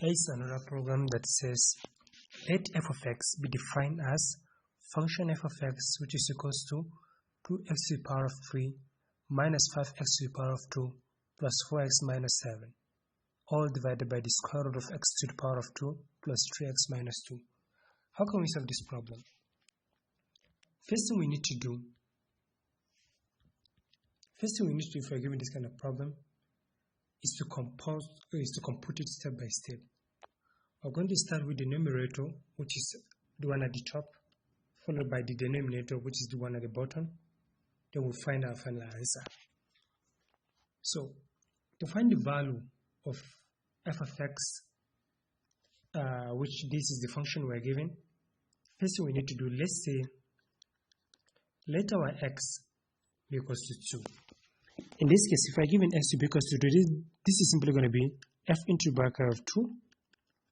Here is another program that says let f of x be defined as function f of x which is equals to 2x to the power of 3 minus 5x to the power of 2 plus 4x minus 7, all divided by the square root of x to the power of 2 plus 3x minus 2. How can we solve this problem? First thing we need to do if we're given this kind of problem is to compute it step by step. We're going to start with the numerator, which is the one at the top, followed by the denominator, which is the one at the bottom. Then we'll find our final answer. So, to find the value of f of x, which this is the function we're given, first thing we need to do, let's say, let our x be equals to 2. In this case, if I given x to be equals to 2, this is simply going to be f into bracket of 2,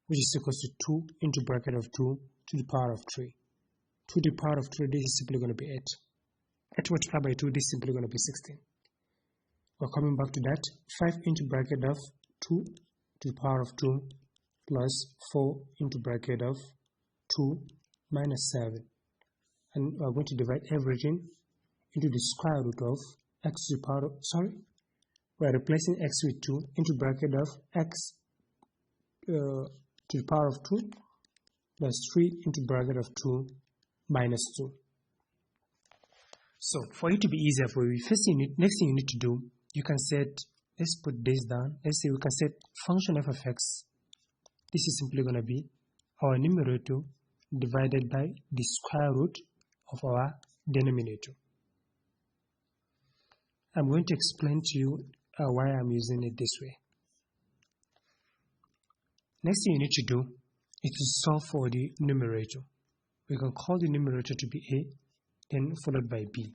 which is equals to 2 into bracket of 2 to the power of 3. To the power of 3, this is simply going to be 8. 8 multiplied by 2, this is simply going to be 16. We're coming back to that. 5 into bracket of 2 to the power of 2 plus 4 into bracket of 2 minus 7. And we're going to divide everything into the square root of x to the power of, we're replacing x with 2 into bracket of x to the power of 2 plus 3 into bracket of 2 minus 2. So for it to be easier for you, next thing you need to do, you can set, let's put this down, let's say we can set function f of x. This is simply going to be our numerator divided by the square root of our denominator. I'm going to explain to you why I'm using it this way. Next thing you need to do is to solve for the numerator. We can call the numerator to be a, then followed by b.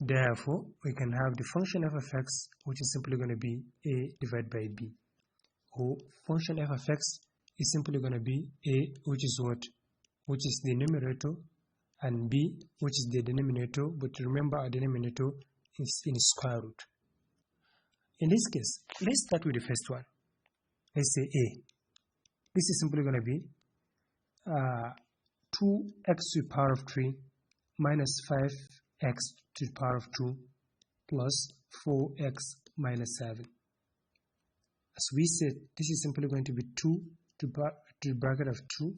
Therefore, we can have the function f of x, which is simply going to be a divided by b. Or function f of x is simply going to be a, which is what? Which is the numerator, and b, which is the denominator, but remember our denominator is in square root. In this case, let's start with the first one. Let's say a. This is simply going to be 2x to the power of 3 minus 5x to the power of 2 plus 4x minus 7. As we said, this is simply going to be 2 to the bracket of 2,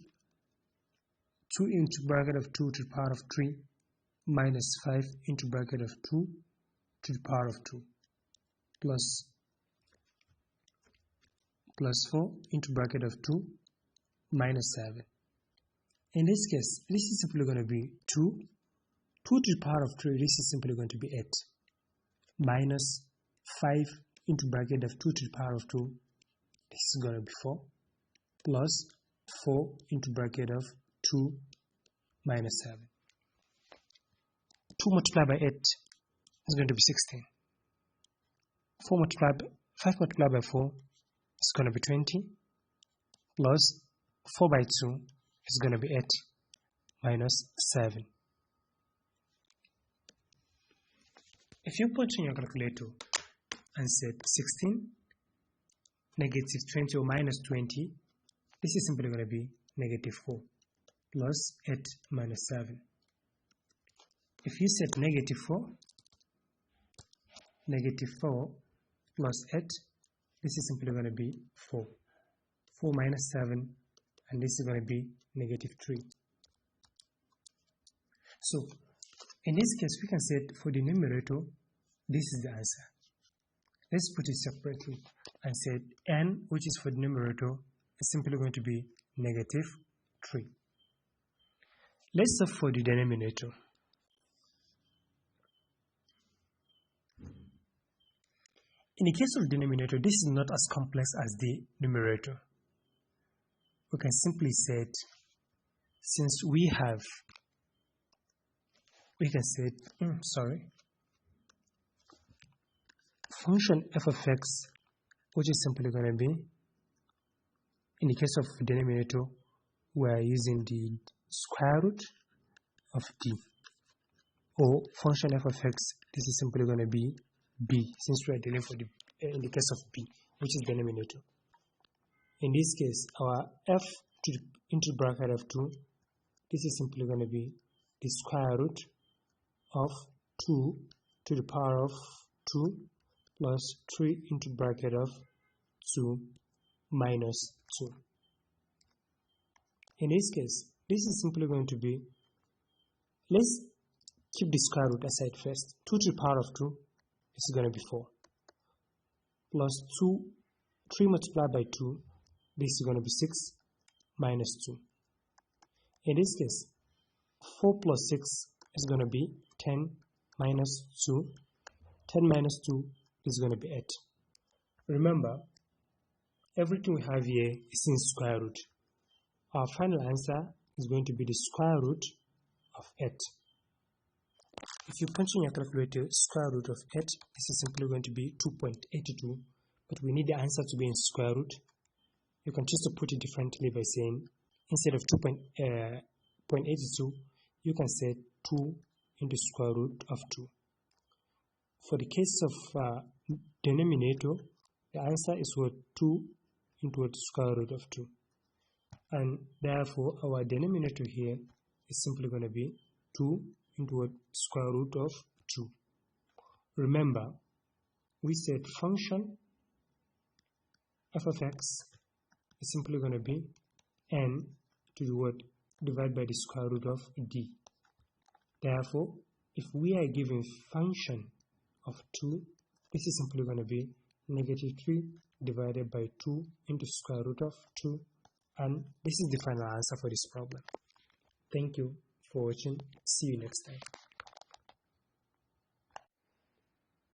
2 into bracket of 2 to the power of 3 minus 5 into bracket of 2 to the power of 2 plus 4 into bracket of 2 minus 7. In this case, this is simply going to be 2 to the power of 3, this is simply going to be 8 minus 5 into bracket of 2 to the power of 2, this is going to be 4 plus 4 into bracket of 2 minus 7. 2 multiplied by 8 is going to be 16. 5 multiplied by 4 is going to be 20 plus 4 by 2 is going to be 8 minus 7. If you put in your calculator and set 16, negative 20 or minus 20, this is simply going to be negative 4 plus 8 minus 7. If you set negative 4 plus 8, this is simply going to be 4. 4 minus 7, and this is going to be negative 3. So, in this case, we can set for the numerator, this is the answer. Let's put it separately and set n, which is for the numerator, is simply going to be negative 3. Let's solve for the denominator. In the case of the denominator, this is not as complex as the numerator. We can simply set, since we can set, function f of x, which is simply going to be, in the case of the denominator, we are using the square root of d. Or function f of x, this is simply going to be b, since we are dealing in the case of b, which is denominator. In this case, our f into bracket of 2, this is simply going to be the square root of 2 to the power of 2 plus 3 into bracket of 2 minus 2. In this case, this is simply going to be, let's keep the square root aside first. 2 to the power of 2 is going to be 4 plus 3 multiplied by 2, this is going to be 6 minus 2. In this case, 4 plus 6 is going to be 10 minus 2. 10 minus 2 is going to be 8. Remember, everything we have here is in square root. Our final answer is going to be the square root of 8. If you punch in your calculator square root of 8, this is simply going to be 2.82, but we need the answer to be in square root. You can choose to put it differently by saying, instead of 2.82, you can say 2 into square root of 2. For the case of denominator, the answer is what 2 into the square root of 2. And therefore, our denominator here is simply going to be 2 into the square root of 2. Remember, we said function f of x is simply going to be n to the what divided by the square root of d. Therefore, if we are given function of 2, this is simply going to be negative 3 divided by 2 into square root of 2, and this is the final answer for this problem. Thank you for watching. See you next time.